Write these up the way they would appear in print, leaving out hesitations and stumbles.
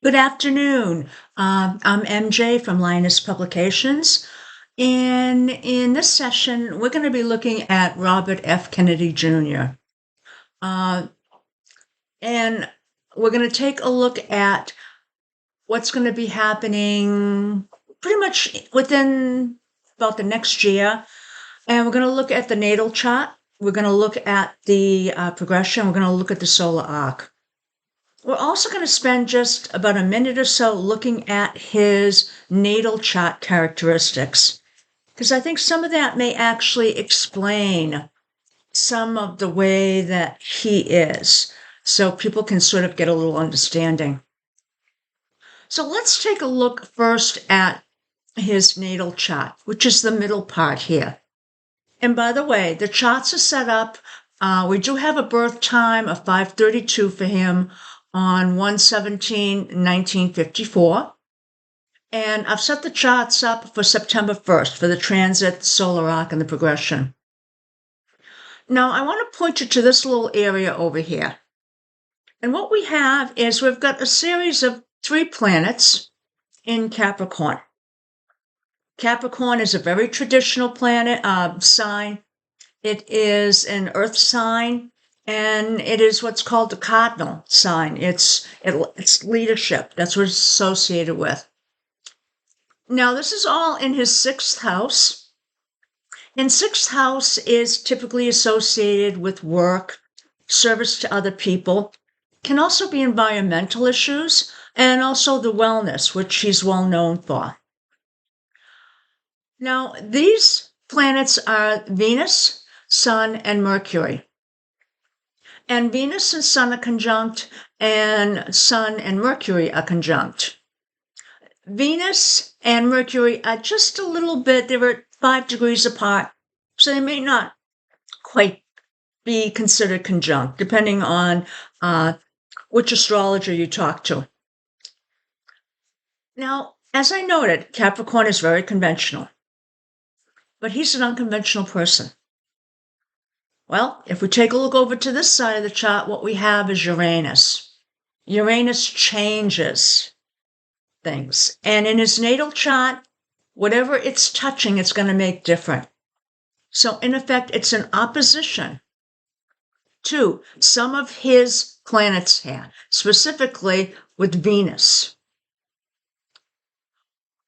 Good afternoon. I'm MJ from Linus Publications. And in this session, we're going to be looking at Robert F. Kennedy Jr. Uh, and we're going to take a look at what's going to be happening pretty much within about the next year. And we're going to look at the natal chart. We're going to look at the progression. We're going to look at the solar arc. We're also going to spend just about a minute or so looking at his natal chart characteristics, because I think some of that may actually explain some of the way that he is, so people can sort of get a little understanding. So let's take a look first at his natal chart, which is the middle part here. And by the way, the charts are set up. We do have a birth time of 5:32 for him on 1/17/1954. And I've set the charts up for September 1st for the transit, the solar arc, and the progression. Now, I want to point you to this little area over here. And what we have is we've got a series of 3 planets in Capricorn. Capricorn is a very traditional planet sign. It is an earth sign, and it is what's called the cardinal sign. It's leadership. That's what it's associated with. Now, this is all in his 6th house. And 6th house is typically associated with work, service to other people, can also be environmental issues, and also the wellness, which he's well known for. Now, these planets are Venus, Sun, and Mercury. And Venus and Sun are conjunct, and Sun and Mercury are conjunct. Venus and Mercury are just a little bit, they're 5 degrees apart, so they may not quite be considered conjunct, depending on which astrologer you talk to. Now, as I noted, Capricorn is very conventional, but he's an unconventional person. Well, if we take a look over to this side of the chart, what we have is Uranus. Uranus changes things. And in his natal chart, whatever it's touching, it's going to make different. So in effect, it's an opposition to some of his planets here, specifically with Venus.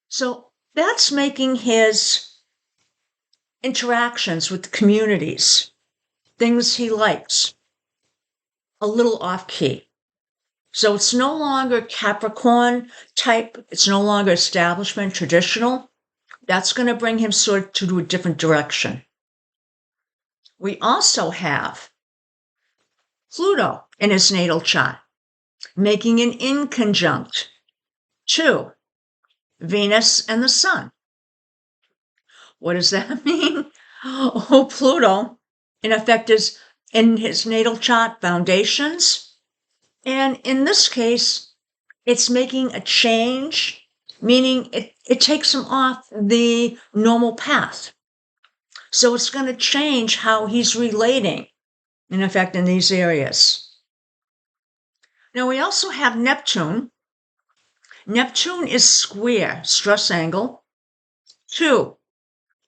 So that's making his interactions with communities, things he likes, a little off key. So it's no longer Capricorn type. It's no longer establishment, traditional. That's going to bring him sort of to a different direction. We also have Pluto in his natal chart, making an inconjunct to Venus and the Sun. What does that mean? Oh, Pluto, in effect, is in his natal chart foundations. And in this case, it's making a change, meaning it takes him off the normal path. So it's going to change how he's relating, in effect, in these areas. Now, we also have Neptune. Neptune is square, stress angle, to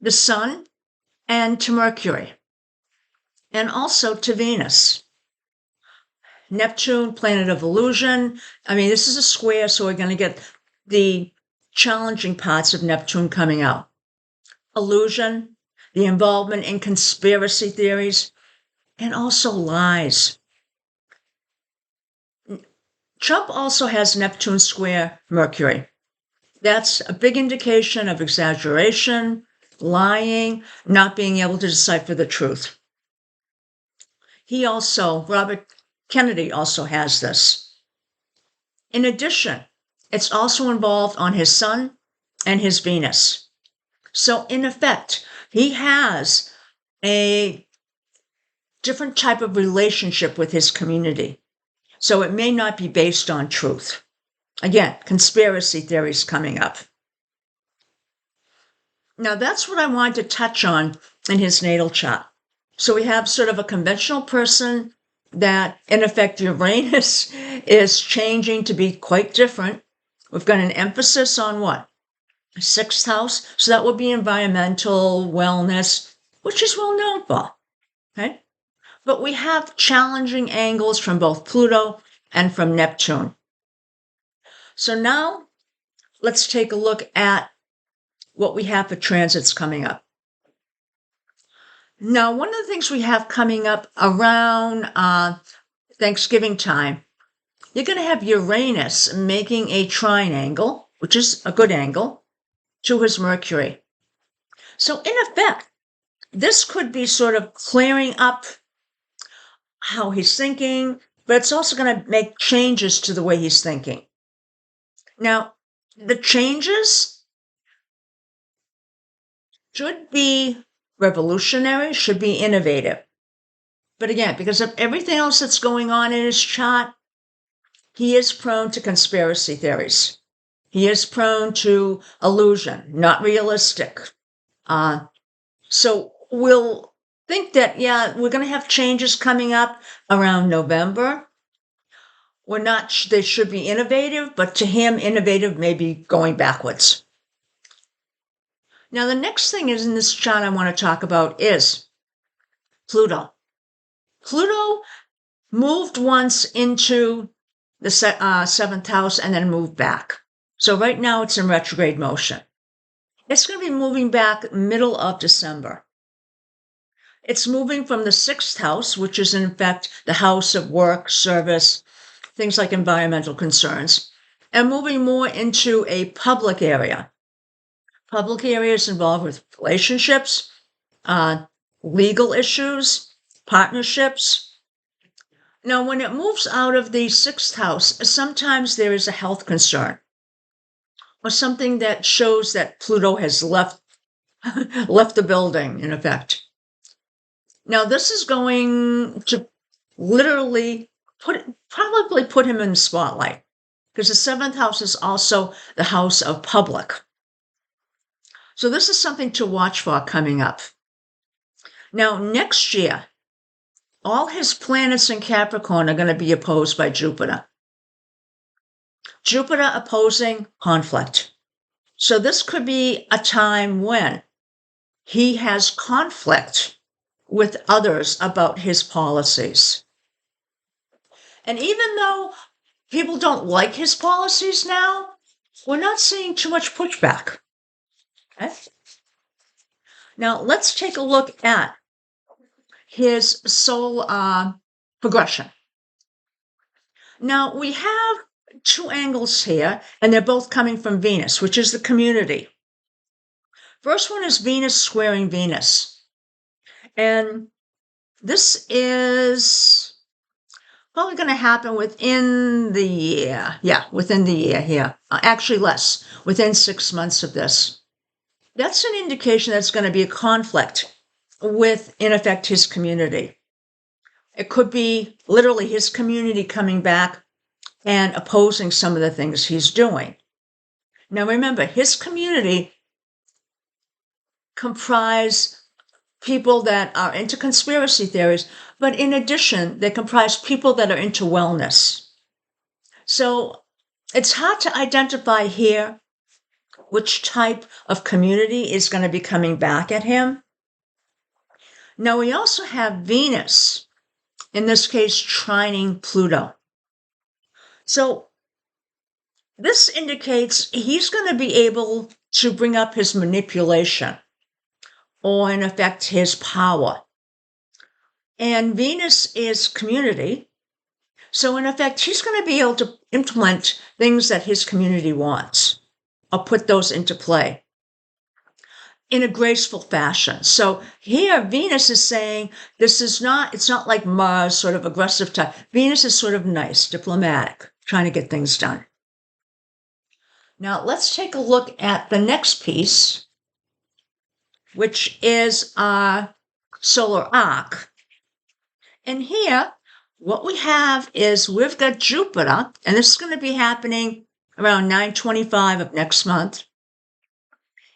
the Sun and to Mercury, and also to Venus. Neptune, planet of illusion. I mean, this is a square, so we're going to get the challenging parts of Neptune coming out. Illusion, the involvement in conspiracy theories, and also lies. Trump also has Neptune square Mercury. That's a big indication of exaggeration, lying, not being able to decipher the truth. Robert Kennedy also has this. In addition, it's also involved on his Sun and his Venus. So in effect, he has a different type of relationship with his community. So it may not be based on truth. Again, conspiracy theories coming up. Now that's what I wanted to touch on in his natal chart. So we have sort of a conventional person that, in effect, Uranus is changing to be quite different. We've got an emphasis on what? Sixth house. So that would be environmental, wellness, which is well known for. Okay? But we have challenging angles from both Pluto and from Neptune. So now let's take a look at what we have for transits coming up. Now, one of the things we have coming up around Thanksgiving time, you're going to have Uranus making a trine angle, which is a good angle, to his Mercury. So in effect, this could be sort of clearing up how he's thinking, but it's also going to make changes to the way he's thinking. Now, the changes should be revolutionary, should be innovative. But again, because of everything else that's going on in his chart, he is prone to conspiracy theories. He is prone to illusion, not realistic. So we'll think that, yeah, we're going to have changes coming up around November. They should be innovative, but to him, innovative may be going backwards. Now, the next thing is in this chart I want to talk about is Pluto. Pluto moved once into the seventh house and then moved back. So right now it's in retrograde motion. It's going to be moving back middle of December. It's moving from the sixth house, which is in fact the house of work, service, things like environmental concerns, and moving more into a public area. Public areas involved with relationships, legal issues, partnerships. Now, when it moves out of the sixth house, sometimes there is a health concern or something that shows that Pluto has left the building, in effect. Now, this is going to literally probably put him in the spotlight because the seventh house is also the house of public. So this is something to watch for coming up. Now, next year, all his planets in Capricorn are going to be opposed by Jupiter. Jupiter opposing conflict. So this could be a time when he has conflict with others about his policies. And even though people don't like his policies now, we're not seeing too much pushback. Okay? Now, let's take a look at his soul progression. Now, we have two angles here, and they're both coming from Venus, which is the community. First one is Venus squaring Venus. And this is probably going to happen within the year. Yeah, within the year here. Actually less, within 6 months of this. That's an indication that's going to be a conflict with, in effect, his community. It could be literally his community coming back and opposing some of the things he's doing. Now remember, his community comprise people that are into conspiracy theories, but in addition, they comprise people that are into wellness. So it's hard to identify here which type of community is going to be coming back at him. Now we also have Venus, in this case, trining Pluto. So this indicates he's going to be able to bring up his manipulation, or in effect, his power. And Venus is community. So in effect, he's going to be able to implement things that his community wants, or put those into play in a graceful fashion. So here, Venus is saying it's not like Mars, sort of aggressive type. Venus is sort of nice, diplomatic, trying to get things done. Now, let's take a look at the next piece, which is our solar arc. And here, what we have is we've got Jupiter, and this is going to be happening around 9/25 of next month,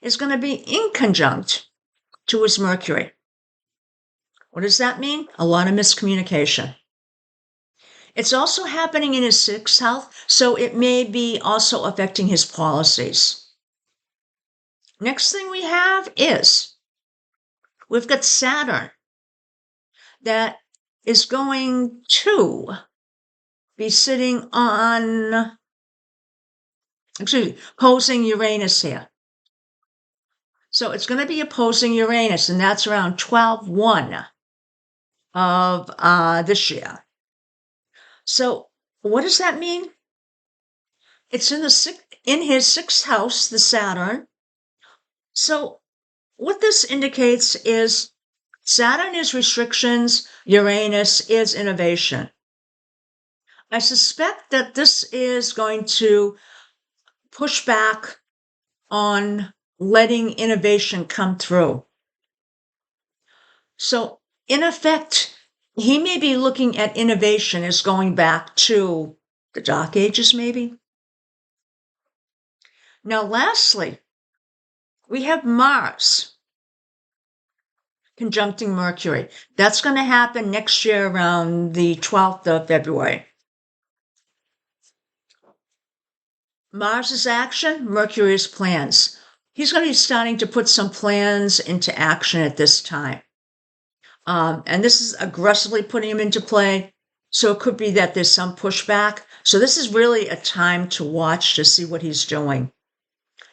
is going to be in conjunct to his Mercury. What does that mean? A lot of miscommunication. It's also happening in his sixth house, so it may be also affecting his policies. Next thing we have is we've got Saturn that is going to be sitting on, opposing Uranus here. So it's going to be opposing Uranus, and that's around 12/1 of this year. So what does that mean? It's in his sixth house, the Saturn. So what this indicates is Saturn is restrictions, Uranus is innovation. I suspect that this is going to push back on letting innovation come through. So, in effect, he may be looking at innovation as going back to the Dark Ages, maybe. Now, lastly, we have Mars conjuncting Mercury. That's going to happen next year around the 12th of February. Mars's action, Mercury's plans. He's going to be starting to put some plans into action at this time. And this is aggressively putting him into play. So it could be that there's some pushback. So this is really a time to watch to see what he's doing.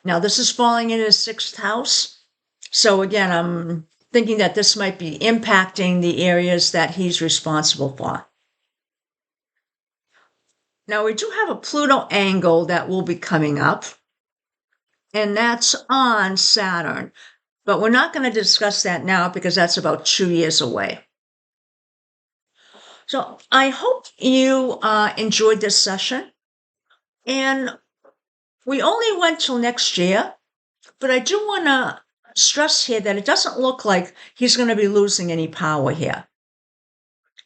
Now, this is falling in his sixth house. So again, I'm thinking that this might be impacting the areas that he's responsible for. Now, we do have a Pluto angle that will be coming up, and that's on Saturn. But we're not going to discuss that now because that's about 2 years away. So I hope you enjoyed this session. And we only went till next year, but I do want to stress here that it doesn't look like he's going to be losing any power here.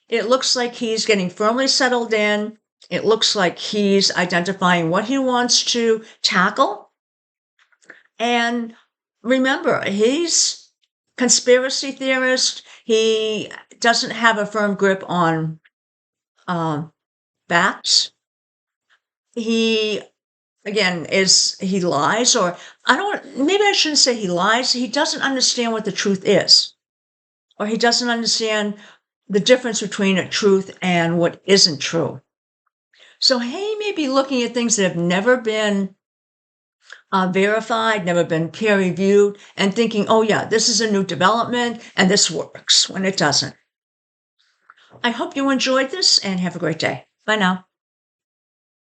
It looks like he's getting firmly settled in. It looks like he's identifying what he wants to tackle. And remember, he's conspiracy theorist. He doesn't have a firm grip on facts. He, again, he lies, or maybe I shouldn't say he lies. He doesn't understand what the truth is, or he doesn't understand the difference between a truth and what isn't true. So he may be looking at things that have never been verified, never been peer reviewed, and thinking, oh yeah, this is a new development and this works, when it doesn't. I hope you enjoyed this and have a great day. Bye now.